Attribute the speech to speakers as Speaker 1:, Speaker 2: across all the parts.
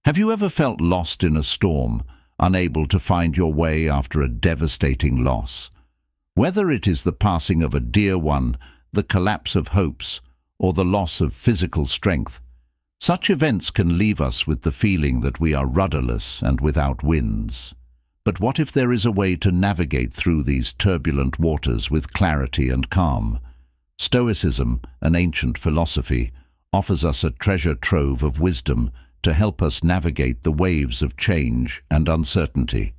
Speaker 1: Have you ever felt lost in a storm, unable to find your way after a devastating loss? Whether it is the passing of a dear one, the collapse of hopes, or the loss of physical strength, such events can leave us with the feeling that we are rudderless and without winds. But what if there is a way to navigate through these turbulent waters with clarity and calm? Stoicism, an ancient philosophy, offers us a treasure trove of wisdom to help us navigate the waves of change and uncertainty.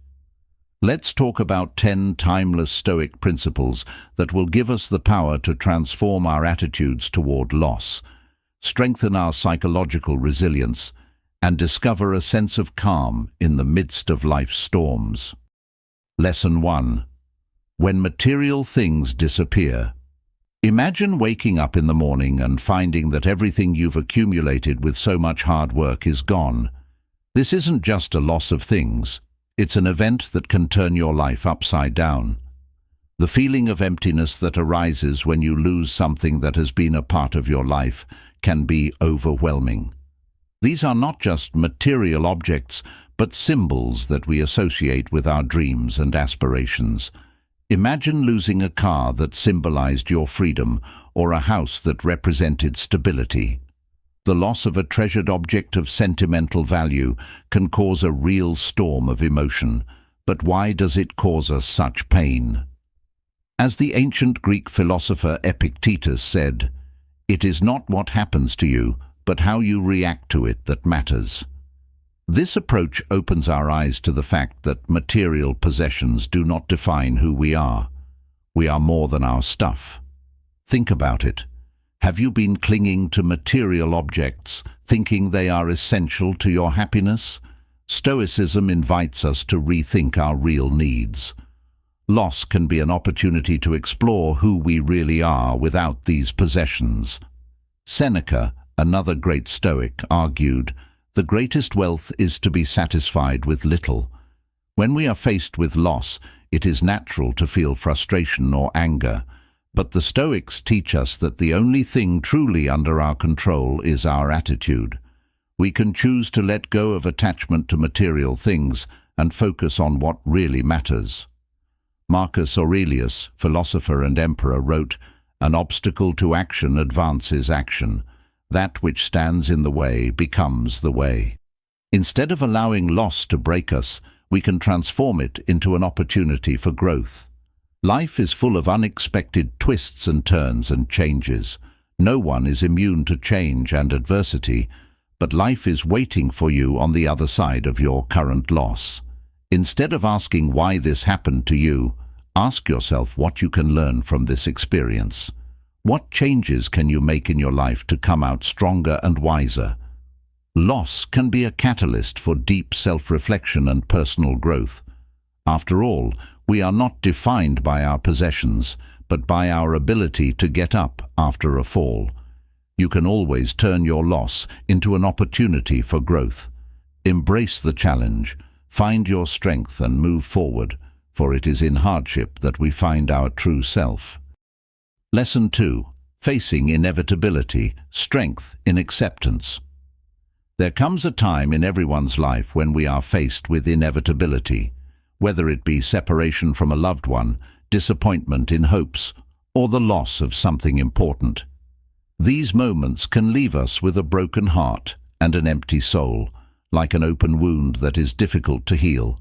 Speaker 1: Let's talk about 10 timeless Stoic principles that will give us the power to transform our attitudes toward loss, strengthen our psychological resilience, and discover a sense of calm in the midst of life's storms. Lesson 1. When material things disappear. Imagine waking up in the morning and finding that everything you've accumulated with so much hard work is gone. This isn't just a loss of things. It's an event that can turn your life upside down. The feeling of emptiness that arises when you lose something that has been a part of your life can be overwhelming. These are not just material objects, but symbols that we associate with our dreams and aspirations. Imagine losing a car that symbolized your freedom or a house that represented stability. The loss of a treasured object of sentimental value can cause a real storm of emotion, but why does it cause us such pain? As the ancient Greek philosopher Epictetus said, "It is not what happens to you, but how you react to it that matters." This approach opens our eyes to the fact that material possessions do not define who we are. We are more than our stuff. Think about it. Have you been clinging to material objects, thinking they are essential to your happiness? Stoicism invites us to rethink our real needs. Loss can be an opportunity to explore who we really are without these possessions. Seneca, another great Stoic, argued, "The greatest wealth is to be satisfied with little." When we are faced with loss, it is natural to feel frustration or anger, but the Stoics teach us that the only thing truly under our control is our attitude. We can choose to let go of attachment to material things and focus on what really matters. Marcus Aurelius, philosopher and emperor, wrote, "An obstacle to action advances action. That which stands in the way becomes the way." Instead of allowing loss to break us, we can transform it into an opportunity for growth. Life is full of unexpected twists and turns and changes. No one is immune to change and adversity, but life is waiting for you on the other side of your current loss. Instead of asking why this happened to you, ask yourself what you can learn from this experience. What changes can you make in your life to come out stronger and wiser? Loss can be a catalyst for deep self-reflection and personal growth. After all, we are not defined by our possessions, but by our ability to get up after a fall. You can always turn your loss into an opportunity for growth. Embrace the challenge, find your strength and move forward, for it is in hardship that we find our true self. Lesson 2. Facing inevitability, strength in acceptance. There comes a time in everyone's life when we are faced with inevitability, whether it be separation from a loved one, disappointment in hopes, or the loss of something important. These moments can leave us with a broken heart and an empty soul, like an open wound that is difficult to heal.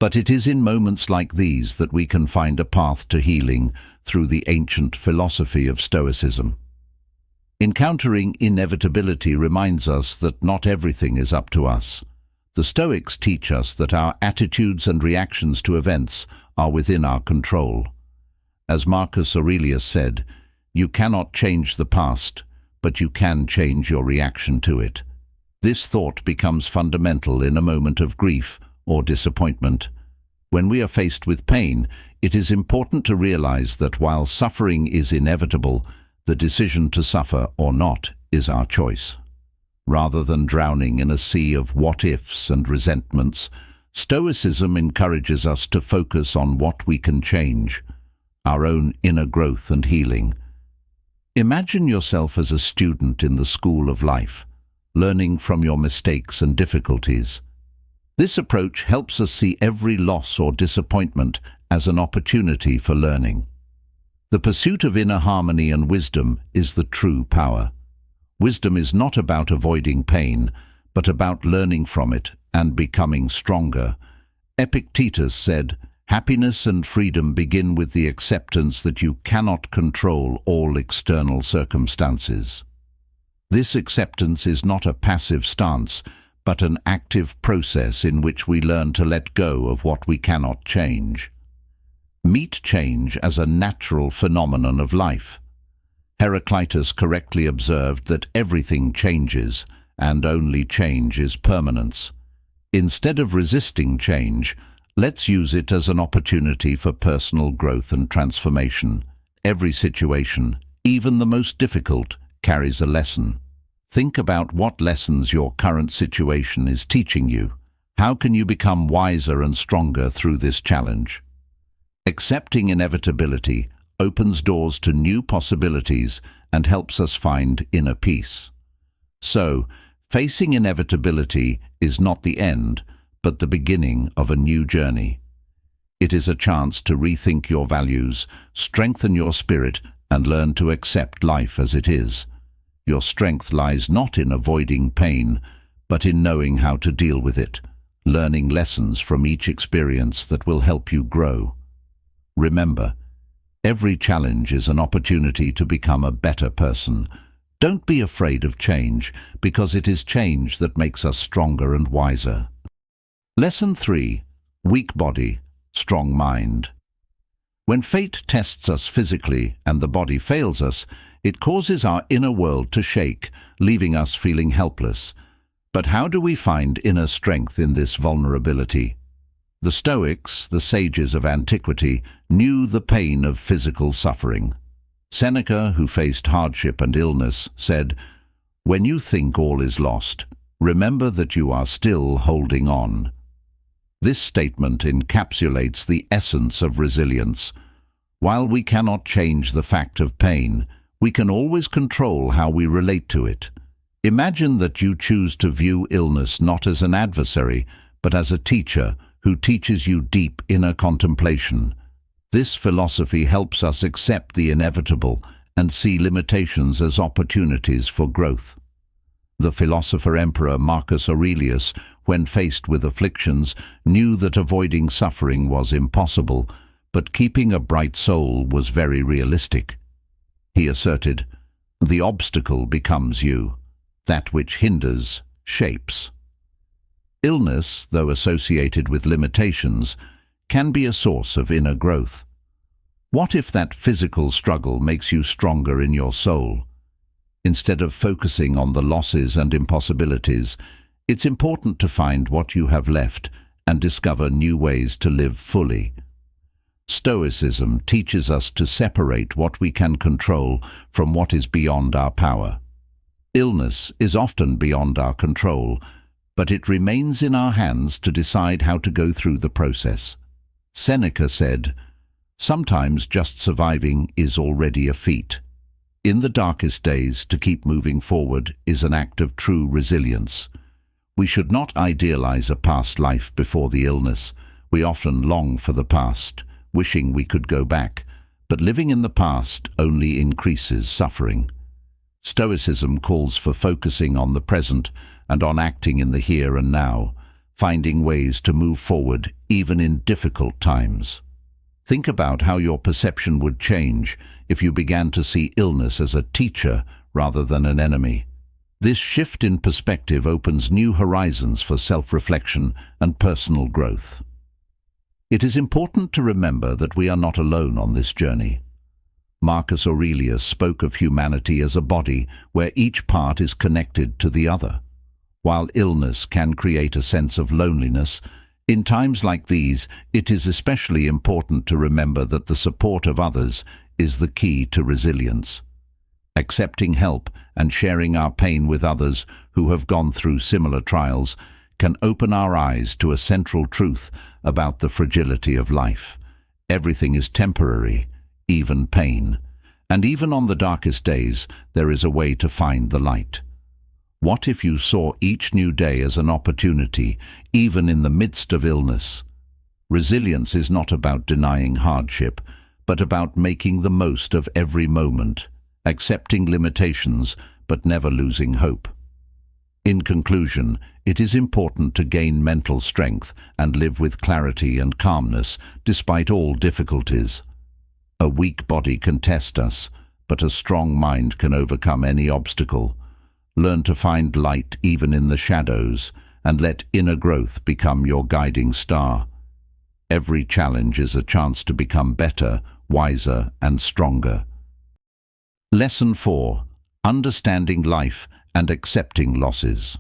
Speaker 1: But it is in moments like these that we can find a path to healing through the ancient philosophy of Stoicism. Encountering inevitability reminds us that not everything is up to us. The Stoics teach us that our attitudes and reactions to events are within our control. As Marcus Aurelius said, "You cannot change the past, but you can change your reaction to it." This thought becomes fundamental in a moment of grief or disappointment. When we are faced with pain, it is important to realize that while suffering is inevitable, the decision to suffer or not is our choice. Rather than drowning in a sea of what-ifs and resentments, Stoicism encourages us to focus on what we can change, our own inner growth and healing. Imagine yourself as a student in the school of life. learning from your mistakes and difficulties. This approach helps us see every loss or disappointment as an opportunity for learning. The pursuit of inner harmony and wisdom is the true power. Wisdom is not about avoiding pain, but about learning from it and becoming stronger. Epictetus said, "Happiness and freedom begin with the acceptance that you cannot control all external circumstances." This acceptance is not a passive stance, but an active process in which we learn to let go of what we cannot change. Meet change as a natural phenomenon of life. Heraclitus correctly observed that everything changes, and only change is permanence. Instead of resisting change, let's use it as an opportunity for personal growth and transformation. Every situation, even the most difficult, carries a lesson. Think about what lessons your current situation is teaching you. How can you become wiser and stronger through this challenge? Accepting inevitability opens doors to new possibilities and helps us find inner peace. So, facing inevitability is not the end, but the beginning of a new journey. It is a chance to rethink your values, strengthen your spirit, and learn to accept life as it is. Your strength lies not in avoiding pain, but in knowing how to deal with it, learning lessons from each experience that will help you grow. Remember, every challenge is an opportunity to become a better person. Don't be afraid of change, because it is change that makes us stronger and wiser. Lesson 3. Weak body, strong mind. When fate tests us physically and the body fails us, it causes our inner world to shake, leaving us feeling helpless. But how do we find inner strength in this vulnerability? The Stoics, the sages of antiquity, knew the pain of physical suffering. Seneca, who faced hardship and illness, said, "When you think all is lost, remember that you are still holding on." This statement encapsulates the essence of resilience. While we cannot change the fact of pain, we can always control how we relate to it. Imagine that you choose to view illness not as an adversary, but as a teacher who teaches you deep inner contemplation. This philosophy helps us accept the inevitable and see limitations as opportunities for growth. The philosopher-emperor Marcus Aurelius, when faced with afflictions, knew that avoiding suffering was impossible, but keeping a bright soul was very realistic. He asserted, "The obstacle becomes you. That which hinders shapes." Illness, though associated with limitations, can be a source of inner growth. What if that physical struggle makes you stronger in your soul? Instead of focusing on the losses and impossibilities, it's important to find what you have left and discover new ways to live fully. Stoicism teaches us to separate what we can control from what is beyond our power. Illness is often beyond our control, but it remains in our hands to decide how to go through the process. Seneca said, "Sometimes just surviving is already a feat." In the darkest days, to keep moving forward is an act of true resilience. We should not idealize a past life before the illness. We often long for the past, wishing we could go back, but living in the past only increases suffering. Stoicism calls for focusing on the present and on acting in the here and now, finding ways to move forward even in difficult times. Think about how your perception would change if you began to see illness as a teacher rather than an enemy. This shift in perspective opens new horizons for self-reflection and personal growth. It is important to remember that we are not alone on this journey. Marcus Aurelius spoke of humanity as a body where each part is connected to the other. While illness can create a sense of loneliness, in times like these, it is especially important to remember that the support of others is the key to resilience. Accepting help and sharing our pain with others who have gone through similar trials can open our eyes to a central truth about the fragility of life. Everything is temporary, even pain, and even on the darkest days there is a way to find the light. What if you saw each new day as an opportunity, even in the midst of illness? Resilience is not about denying hardship, but about making the most of every moment, accepting limitations, but never losing hope. In conclusion, it is important to gain mental strength and live with clarity and calmness despite all difficulties. A weak body can test us, but a strong mind can overcome any obstacle. Learn to find light even in the shadows, and let inner growth become your guiding star. Every challenge is a chance to become better, wiser, and stronger. Lesson 4. Understanding life and accepting losses.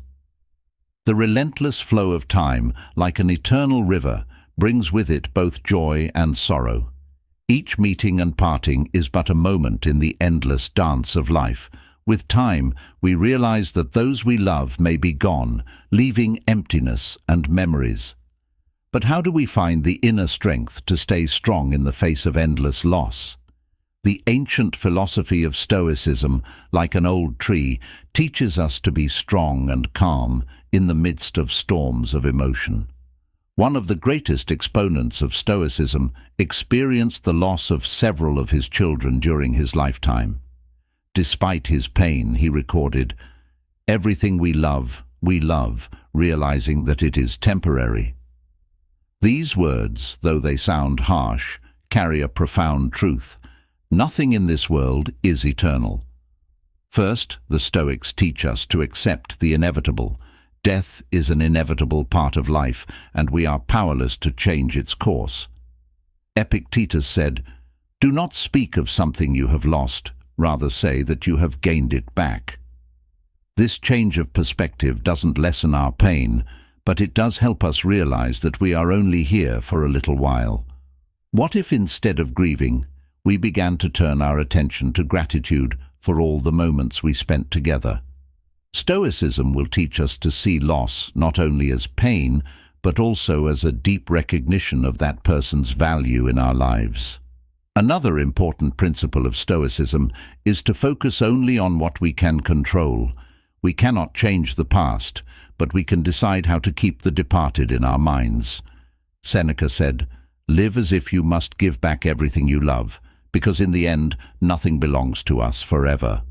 Speaker 1: The relentless flow of time, like an eternal river, brings with it both joy and sorrow. Each meeting and parting is but a moment in the endless dance of life. With time, we realize that those we love may be gone, leaving emptiness and memories. But how do we find the inner strength to stay strong in the face of endless loss? The ancient philosophy of Stoicism, like an old tree, teaches us to be strong and calm in the midst of storms of emotion. One of the greatest exponents of Stoicism experienced the loss of several of his children during his lifetime. Despite his pain, he recorded, "Everything we love, realizing that it is temporary." These words, though they sound harsh, carry a profound truth. Nothing in this world is eternal. First, the Stoics teach us to accept the inevitable. Death is an inevitable part of life, and we are powerless to change its course. Epictetus said, "Do not speak of something you have lost, rather say that you have gained it back." This change of perspective doesn't lessen our pain, but it does help us realize that we are only here for a little while. What if instead of grieving, we began to turn our attention to gratitude for all the moments we spent together? Stoicism will teach us to see loss not only as pain, but also as a deep recognition of that person's value in our lives. Another important principle of Stoicism is to focus only on what we can control. We cannot change the past, but we can decide how to keep the departed in our minds. Seneca said, "Live as if you must give back everything you love, because in the end, nothing belongs to us forever."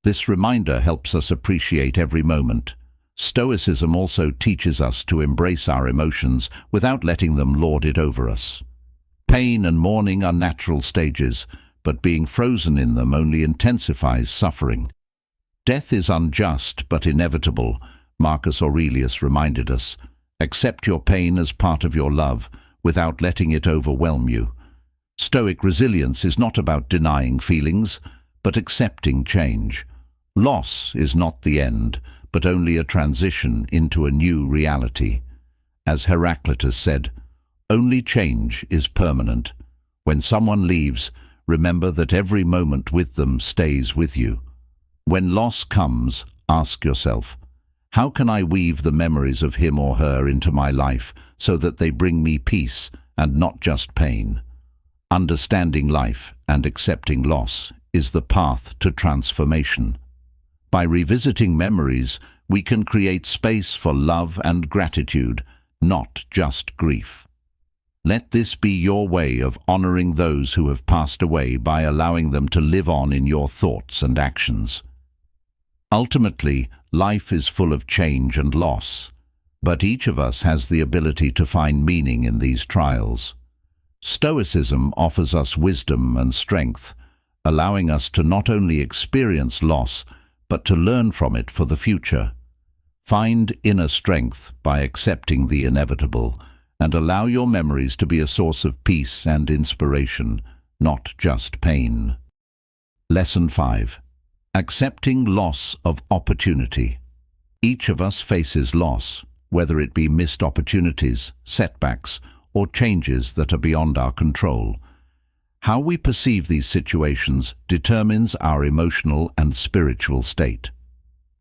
Speaker 1: This reminder helps us appreciate every moment. Stoicism also teaches us to embrace our emotions without letting them lord it over us. Pain and mourning are natural stages, but being frozen in them only intensifies suffering. Death is unjust but inevitable, Marcus Aurelius reminded us. Accept your pain as part of your love, without letting it overwhelm you. Stoic resilience is not about denying feelings, but accepting change. Loss is not the end, but only a transition into a new reality. As Heraclitus said, "Only change is permanent. When someone leaves, remember that every moment with them stays with you." When loss comes, ask yourself, how can I weave the memories of him or her into my life so that they bring me peace and not just pain? Understanding life and accepting loss is the path to transformation. By revisiting memories, we can create space for love and gratitude, not just grief. Let this be your way of honoring those who have passed away by allowing them to live on in your thoughts and actions. Ultimately, life is full of change and loss, but each of us has the ability to find meaning in these trials. Stoicism offers us wisdom and strength, allowing us to not only experience loss, but to learn from it for the future. Find inner strength by accepting the inevitable, and allow your memories to be a source of peace and inspiration, not just pain. Lesson 5. Accepting loss of opportunity. Each of us faces loss, whether it be missed opportunities, setbacks, or changes that are beyond our control. How we perceive these situations determines our emotional and spiritual state.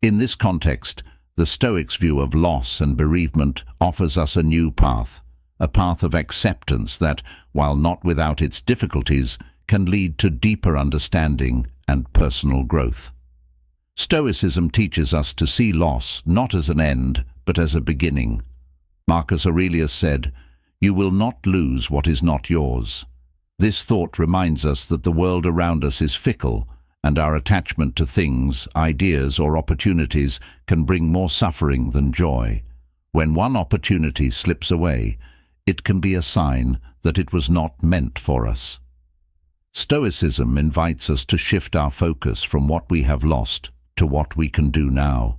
Speaker 1: In this context, the Stoics' view of loss and bereavement offers us a new path, a path of acceptance that, while not without its difficulties, can lead to deeper understanding and personal growth. Stoicism teaches us to see loss not as an end, but as a beginning. Marcus Aurelius said, "You will not lose what is not yours." This thought reminds us that the world around us is fickle, and our attachment to things, ideas, or opportunities can bring more suffering than joy. When one opportunity slips away, it can be a sign that it was not meant for us. Stoicism invites us to shift our focus from what we have lost to what we can do now.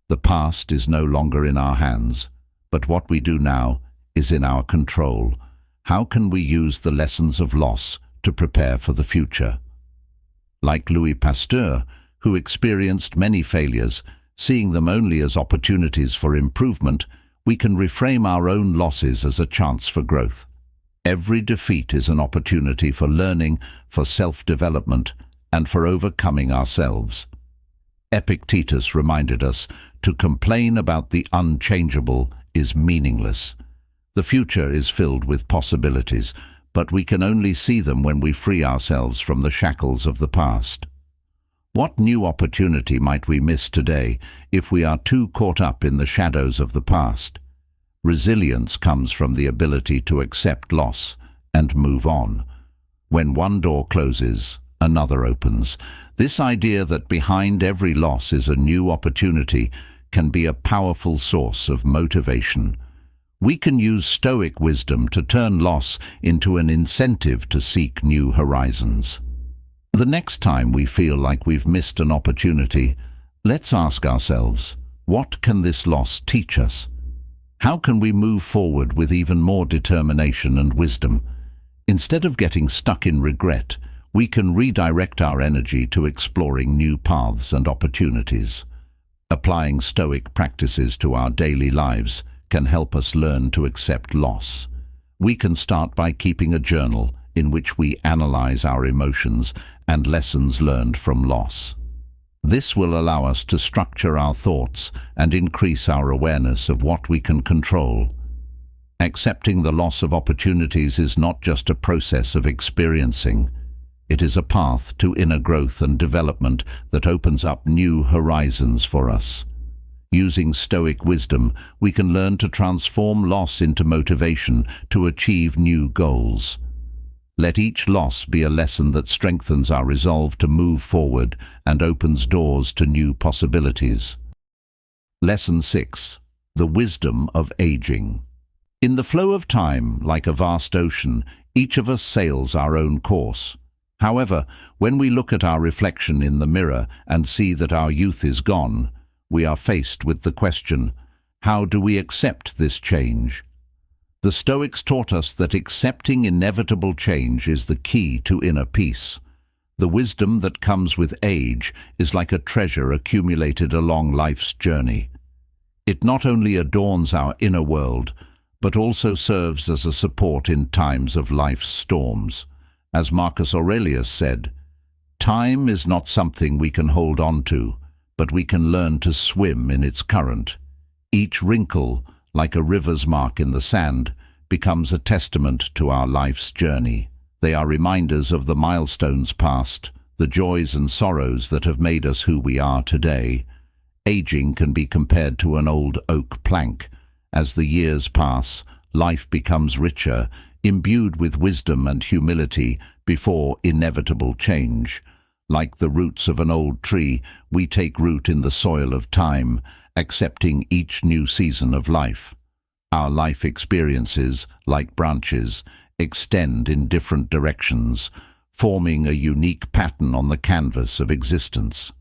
Speaker 1: The past is no longer in our hands, but what we do now is in our control. How can we use the lessons of loss to prepare for the future? Like Louis Pasteur, who experienced many failures, seeing them only as opportunities for improvement, we can reframe our own losses as a chance for growth. Every defeat is an opportunity for learning, for self-development, and for overcoming ourselves. Epictetus reminded us, to complain about the unchangeable is meaningless. The future is filled with possibilities, but we can only see them when we free ourselves from the shackles of the past. What new opportunity might we miss today if we are too caught up in the shadows of the past? Resilience comes from the ability to accept loss and move on. When one door closes, another opens. This idea that behind every loss is a new opportunity can be a powerful source of motivation. We can use Stoic wisdom to turn loss into an incentive to seek new horizons. The next time we feel like we've missed an opportunity, let's ask ourselves, what can this loss teach us? How can we move forward with even more determination and wisdom? Instead of getting stuck in regret, we can redirect our energy to exploring new paths and opportunities. Applying Stoic practices to our daily lives can help us learn to accept loss. We can start by keeping a journal in which we analyze our emotions and lessons learned from loss. This will allow us to structure our thoughts and increase our awareness of what we can control. Accepting the loss of opportunities is not just a process of experiencing. It is a path to inner growth and development that opens up new horizons for us. Using Stoic wisdom, we can learn to transform loss into motivation to achieve new goals. Let each loss be a lesson that strengthens our resolve to move forward and opens doors to new possibilities. Lesson 6. The wisdom of aging. In the flow of time, like a vast ocean, each of us sails our own course. However, when we look at our reflection in the mirror and see that our youth is gone, we are faced with the question, how do we accept this change? The Stoics taught us that accepting inevitable change is the key to inner peace. The wisdom that comes with age is like a treasure accumulated along life's journey. It not only adorns our inner world, but also serves as a support in times of life's storms. As Marcus Aurelius said, "Time is not something we can hold on to, but we can learn to swim in its current." Each wrinkle, like a river's mark in the sand, becomes a testament to our life's journey. They are reminders of the milestones past, the joys and sorrows that have made us who we are today. Aging can be compared to an old oak plank. As the years pass, life becomes richer, imbued with wisdom and humility before inevitable change. Like the roots of an old tree, we take root in the soil of time, accepting each new season of life. Our life experiences, like branches, extend in different directions, forming a unique pattern on the canvas of existence.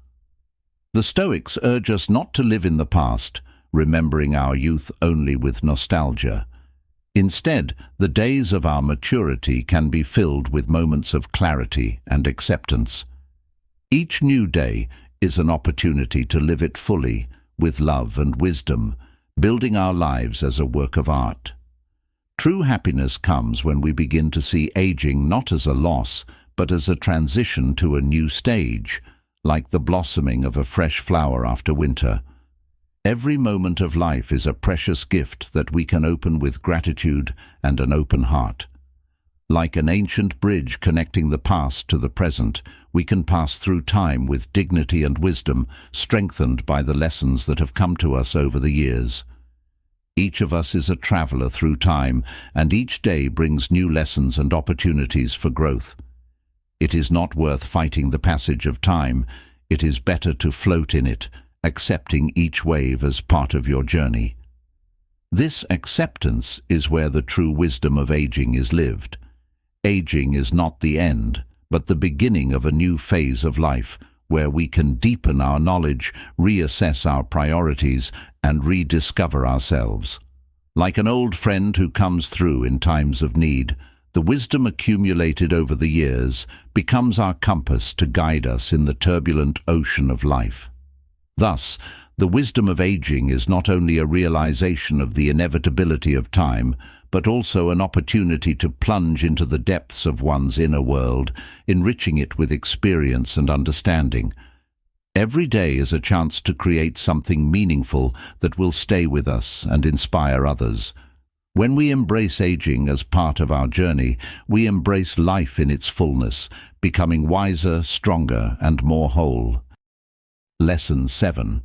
Speaker 1: The Stoics urge us not to live in the past, remembering our youth only with nostalgia. Instead, the days of our maturity can be filled with moments of clarity and acceptance. Each new day is an opportunity to live it fully, with love and wisdom, building our lives as a work of art. True happiness comes when we begin to see aging not as a loss, but as a transition to a new stage, like the blossoming of a fresh flower after winter. Every moment of life is a precious gift that we can open with gratitude and an open heart. Like an ancient bridge connecting the past to the present, we can pass through time with dignity and wisdom, strengthened by the lessons that have come to us over the years. Each of us is a traveler through time, and each day brings new lessons and opportunities for growth. It is not worth fighting the passage of time. It is better to float in it, accepting each wave as part of your journey. This acceptance is where the true wisdom of aging is lived. Aging is not the end, but the beginning of a new phase of life, where we can deepen our knowledge, reassess our priorities, and rediscover ourselves. Like an old friend who comes through in times of need, the wisdom accumulated over the years becomes our compass to guide us in the turbulent ocean of life. Thus, the wisdom of aging is not only a realization of the inevitability of time, but also an opportunity to plunge into the depths of one's inner world, enriching it with experience and understanding. Every day is a chance to create something meaningful that will stay with us and inspire others. When we embrace aging as part of our journey, we embrace life in its fullness, becoming wiser, stronger, and more whole. Lesson 7.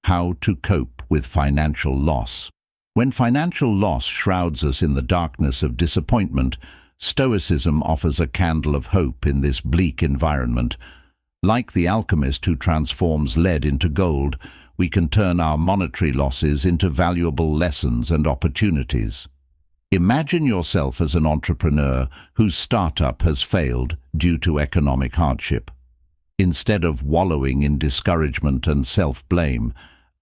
Speaker 1: How to cope with financial loss. When financial loss shrouds us in the darkness of disappointment, Stoicism offers a candle of hope in this bleak environment. Like the alchemist who transforms lead into gold, we can turn our monetary losses into valuable lessons and opportunities. Imagine yourself as an entrepreneur whose startup has failed due to economic hardship. Instead of wallowing in discouragement and self-blame,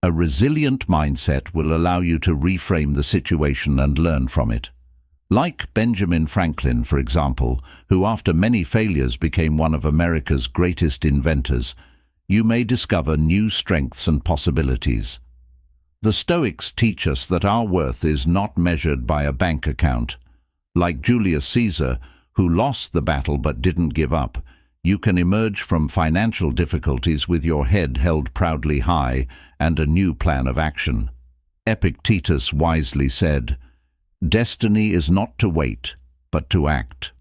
Speaker 1: a resilient mindset will allow you to reframe the situation and learn from it. Like Benjamin Franklin, for example, who after many failures became one of America's greatest inventors, you may discover new strengths and possibilities. The Stoics teach us that our worth is not measured by a bank account. Like Julius Caesar, who lost the battle but didn't give up, you can emerge from financial difficulties with your head held proudly high and a new plan of action. Epictetus wisely said, "Destiny is not to wait, but to act."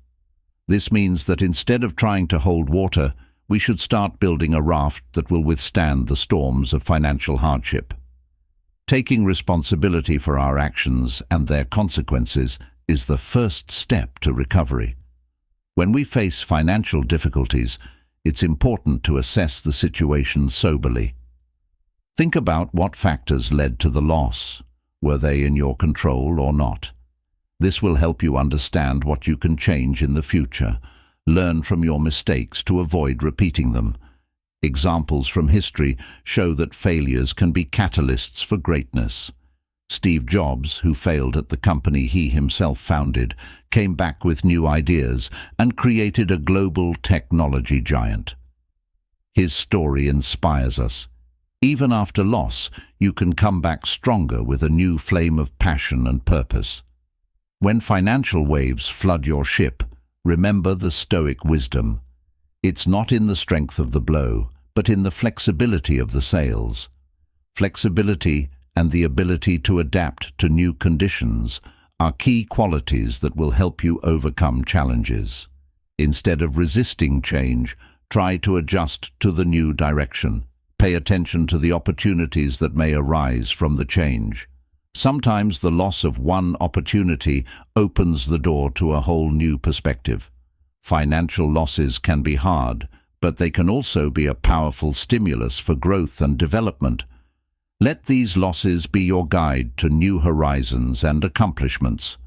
Speaker 1: This means that instead of trying to hold water, we should start building a raft that will withstand the storms of financial hardship. Taking responsibility for our actions and their consequences is the first step to recovery. When we face financial difficulties, it's important to assess the situation soberly. Think about what factors led to the loss. Were they in your control or not? This will help you understand what you can change in the future. Learn from your mistakes to avoid repeating them. Examples from history show that failures can be catalysts for greatness. Steve Jobs, who failed at the company he himself founded, came back with new ideas and created a global technology giant. His story inspires us. Even after loss, you can come back stronger with a new flame of passion and purpose. When financial waves flood your ship, remember the Stoic wisdom. It's not in the strength of the blow, but in the flexibility of the sails. Flexibility and the ability to adapt to new conditions are key qualities that will help you overcome challenges. Instead of resisting change, try to adjust to the new direction. Pay attention to the opportunities that may arise from the change. Sometimes the loss of one opportunity opens the door to a whole new perspective. Financial losses can be hard, but they can also be a powerful stimulus for growth and development. Let these losses be your guide to new horizons and accomplishments.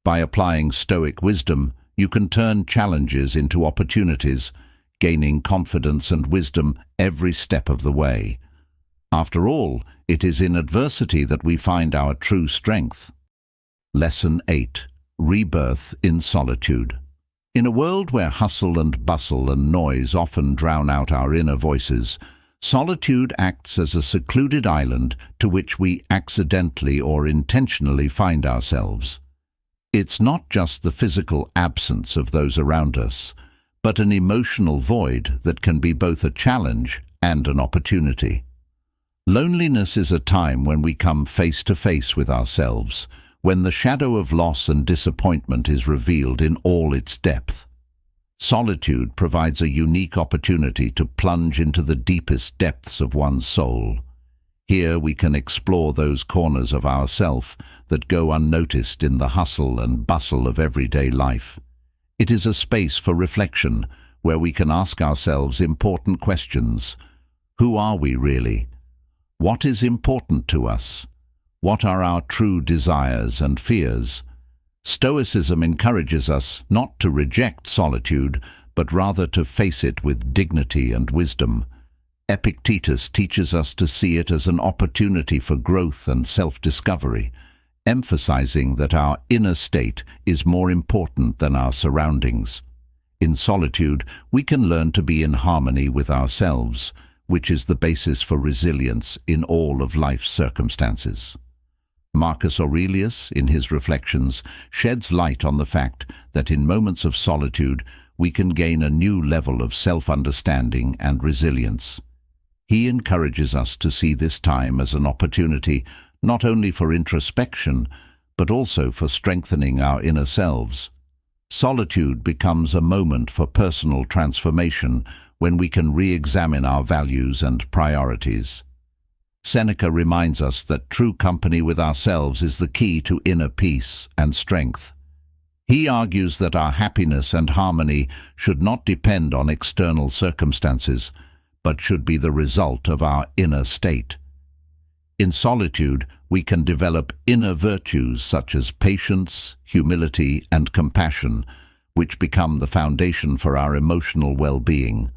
Speaker 1: By applying Stoic wisdom, you can turn challenges into opportunities, gaining confidence and wisdom every step of the way. After all, it is in adversity that we find our true strength. Lesson 8. Rebirth in solitude. In a world where hustle and bustle and noise often drown out our inner voices, solitude acts as a secluded island to which we accidentally or intentionally find ourselves. It's not just the physical absence of those around us, but an emotional void that can be both a challenge and an opportunity. Loneliness is a time when we come face to face with ourselves, when the shadow of loss and disappointment is revealed in all its depth. Solitude provides a unique opportunity to plunge into the deepest depths of one's soul. Here we can explore those corners of ourself that go unnoticed in the hustle and bustle of everyday life. It is a space for reflection, where we can ask ourselves important questions. Who are we really? What is important to us? What are our true desires and fears? Stoicism encourages us not to reject solitude, but rather to face it with dignity and wisdom. Epictetus teaches us to see it as an opportunity for growth and self-discovery, emphasizing that our inner state is more important than our surroundings. In solitude, we can learn to be in harmony with ourselves, which is the basis for resilience in all of life's circumstances. Marcus Aurelius, in his Reflections, sheds light on the fact that in moments of solitude we can gain a new level of self-understanding and resilience. He encourages us to see this time as an opportunity not only for introspection, but also for strengthening our inner selves. Solitude becomes a moment for personal transformation when we can re-examine our values and priorities. Seneca reminds us that true company with ourselves is the key to inner peace and strength. He argues that our happiness and harmony should not depend on external circumstances, but should be the result of our inner state. In solitude, we can develop inner virtues such as patience, humility, and compassion, which become the foundation for our emotional well-being.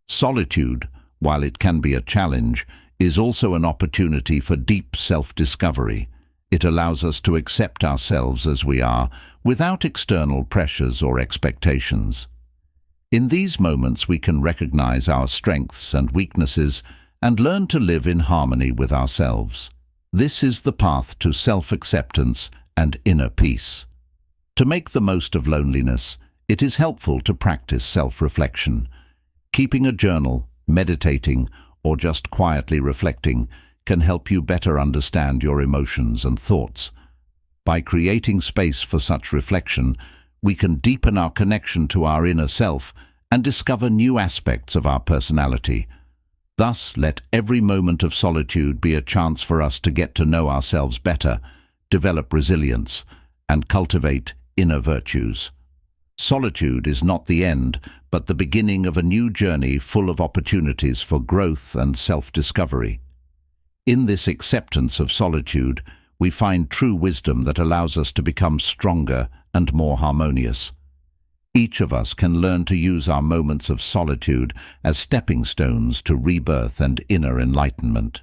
Speaker 1: Solitude, while it can be a challenge, is also an opportunity for deep self-discovery. It allows us to accept ourselves as we are, without external pressures or expectations. In these moments we can recognize our strengths and weaknesses and learn to live in harmony with ourselves. This is the path to self-acceptance and inner peace. To make the most of loneliness, it is helpful to practice self-reflection. Keeping a journal, meditating, or just quietly reflecting can help you better understand your emotions and thoughts. By creating space for such reflection, we can deepen our connection to our inner self and discover new aspects of our personality. Thus, let every moment of solitude be a chance for us to get to know ourselves better, develop resilience, and cultivate inner virtues. Solitude is not the end, but the beginning of a new journey full of opportunities for growth and self-discovery. In this acceptance of solitude, we find true wisdom that allows us to become stronger and more harmonious. Each of us can learn to use our moments of solitude as stepping stones to rebirth and inner enlightenment.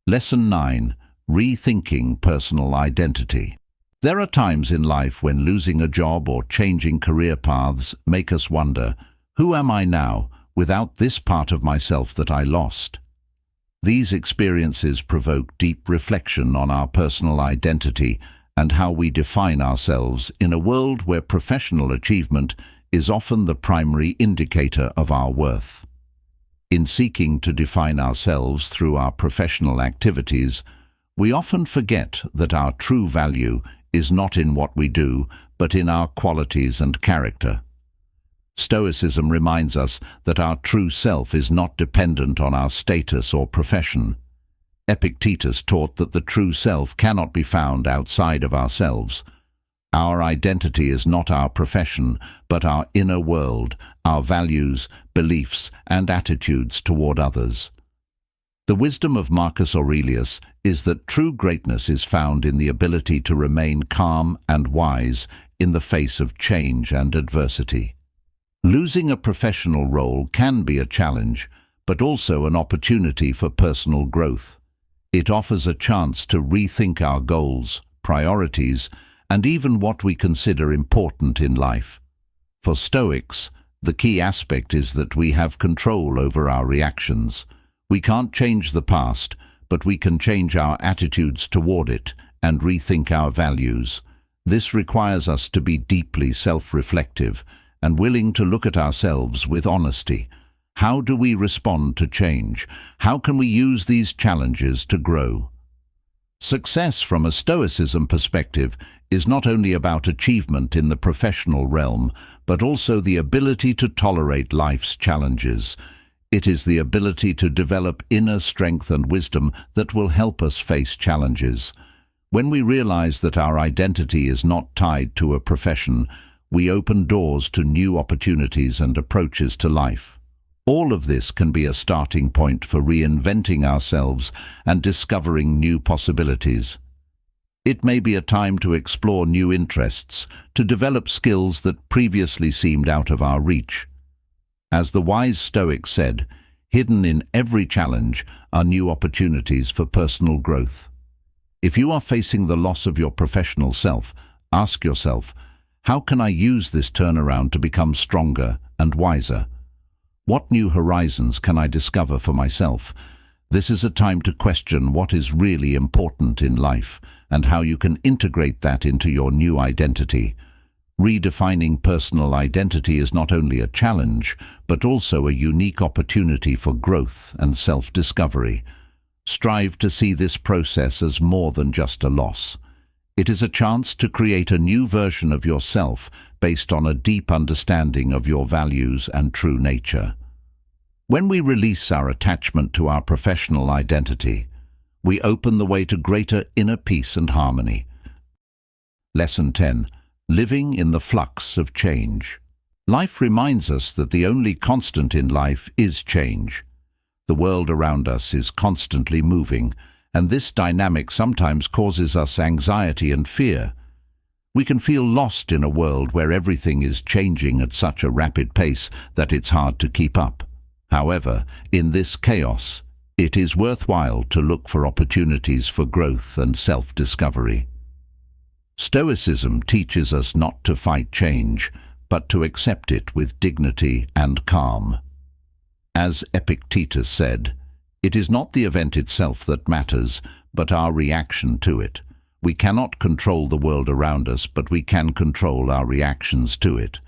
Speaker 1: Lesson 9. Rethinking personal identity. There are times in life when losing a job or changing career paths make us wonder, who am I now without this part of myself that I lost? These experiences provoke deep reflection on our personal identity and how we define ourselves in a world where professional achievement is often the primary indicator of our worth. In seeking to define ourselves through our professional activities, we often forget that our true value is not in what we do, but in our qualities and character. Stoicism reminds us that our true self is not dependent on our status or profession. Epictetus taught that the true self cannot be found outside of ourselves. Our identity is not our profession, but our inner world, our values, beliefs, and attitudes toward others. The wisdom of Marcus Aurelius is that true greatness is found in the ability to remain calm and wise in the face of change and adversity. Losing a professional role can be a challenge, but also an opportunity for personal growth. It offers a chance to rethink our goals, priorities, and even what we consider important in life. For Stoics, the key aspect is that we have control over our reactions. We can't change the past, but we can change our attitudes toward it and rethink our values. This requires us to be deeply self-reflective and willing to look at ourselves with honesty. How do we respond to change? How can we use these challenges to grow? Success from a Stoicism perspective is not only about achievement in the professional realm, but also the ability to tolerate life's challenges. It is the ability to develop inner strength and wisdom that will help us face challenges. When we realize that our identity is not tied to a profession, we open doors to new opportunities and approaches to life. All of this can be a starting point for reinventing ourselves and discovering new possibilities. It may be a time to explore new interests, to develop skills that previously seemed out of our reach. As the wise Stoic said, hidden in every challenge are new opportunities for personal growth. If you are facing the loss of your professional self, ask yourself, how can I use this turnaround to become stronger and wiser? What new horizons can I discover for myself? This is a time to question what is really important in life and how you can integrate that into your new identity. Redefining personal identity is not only a challenge, but also a unique opportunity for growth and self-discovery. Strive to see this process as more than just a loss. It is a chance to create a new version of yourself based on a deep understanding of your values and true nature. When we release our attachment to our professional identity, we open the way to greater inner peace and harmony. Lesson 10. Living in the flux of change. Life reminds us that the only constant in life is change. The world around us is constantly moving, and this dynamic sometimes causes us anxiety and fear. We can feel lost in a world where everything is changing at such a rapid pace that it's hard to keep up. However, in this chaos, it is worthwhile to look for opportunities for growth and self-discovery. Stoicism teaches us not to fight change, but to accept it with dignity and calm. As Epictetus said, it is not the event itself that matters, but our reaction to it. We cannot control the world around us, but we can control our reactions to it.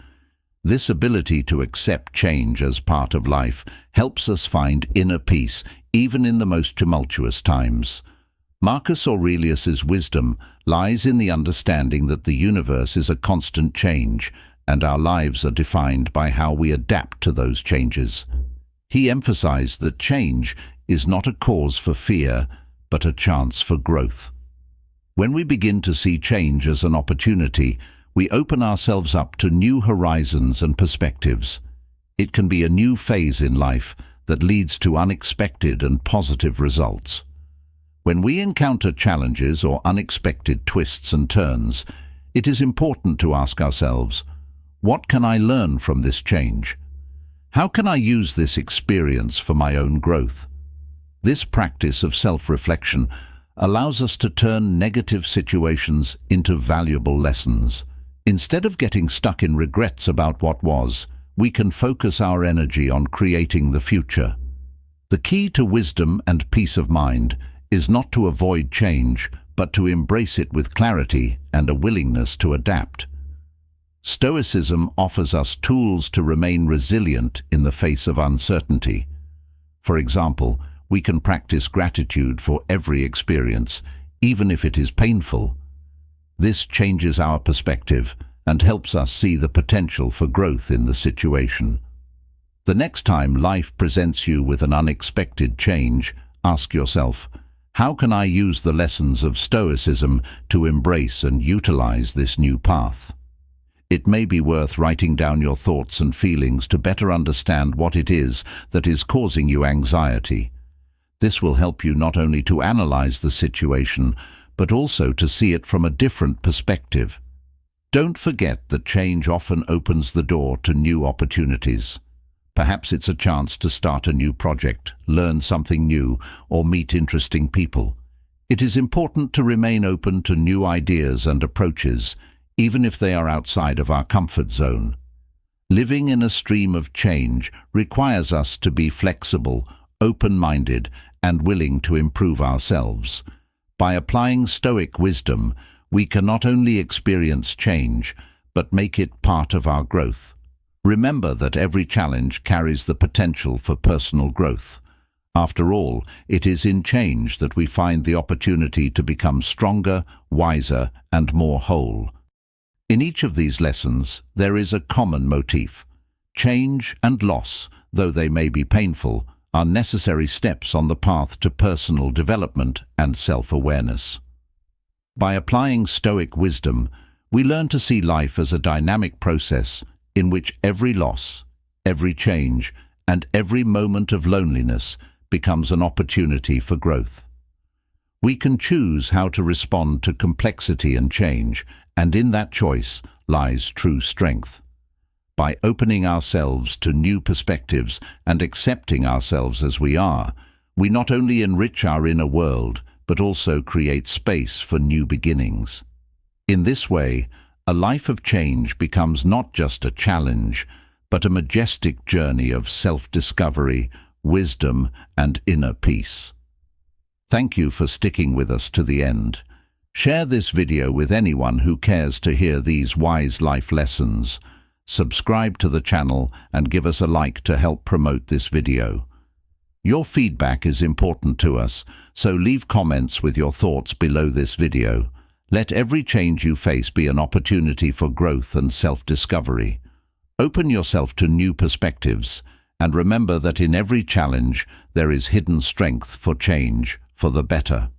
Speaker 1: This ability to accept change as part of life helps us find inner peace, even in the most tumultuous times. Marcus Aurelius's wisdom lies in the understanding that the universe is a constant change, and our lives are defined by how we adapt to those changes. He emphasized that change is not a cause for fear, but a chance for growth. When we begin to see change as an opportunity, we open ourselves up to new horizons and perspectives. It can be a new phase in life that leads to unexpected and positive results. When we encounter challenges or unexpected twists and turns, it is important to ask ourselves, what can I learn from this change? How can I use this experience for my own growth? This practice of self-reflection allows us to turn negative situations into valuable lessons. Instead of getting stuck in regrets about what was, we can focus our energy on creating the future. The key to wisdom and peace of mind is not to avoid change, but to embrace it with clarity and a willingness to adapt. Stoicism offers us tools to remain resilient in the face of uncertainty. For example, we can practice gratitude for every experience, even if it is painful. This changes our perspective and helps us see the potential for growth in the situation. The next time life presents you with an unexpected change, ask yourself, how can I use the lessons of Stoicism to embrace and utilize this new path? It may be worth writing down your thoughts and feelings to better understand what it is that is causing you anxiety. This will help you not only to analyze the situation, but also to see it from a different perspective. Don't forget that change often opens the door to new opportunities. Perhaps it's a chance to start a new project, learn something new, or meet interesting people. It is important to remain open to new ideas and approaches, even if they are outside of our comfort zone. Living in a stream of change requires us to be flexible, open-minded, and willing to improve ourselves. By applying Stoic wisdom, we can not only experience change, but make it part of our growth. Remember that every challenge carries the potential for personal growth. After all, it is in change that we find the opportunity to become stronger, wiser, and more whole. In each of these lessons, there is a common motif. Change and loss, though they may be painful, are necessary steps on the path to personal development and self-awareness. By applying Stoic wisdom, we learn to see life as a dynamic process in which every loss, every change, and every moment of loneliness becomes an opportunity for growth. We can choose how to respond to complexity and change, and in that choice lies true strength. By opening ourselves to new perspectives and accepting ourselves as we are, we not only enrich our inner world, but also create space for new beginnings. In this way, a life of change becomes not just a challenge, but a majestic journey of self-discovery, wisdom, and inner peace. Thank you for sticking with us to the end. Share this video with anyone who cares to hear these wise life lessons. Subscribe to the channel and give us a like to help promote this video. Your feedback is important to us, so leave comments with your thoughts below this video. Let every change you face be an opportunity for growth and self-discovery. Open yourself to new perspectives, and remember that in every challenge there is hidden strength for change, for the better.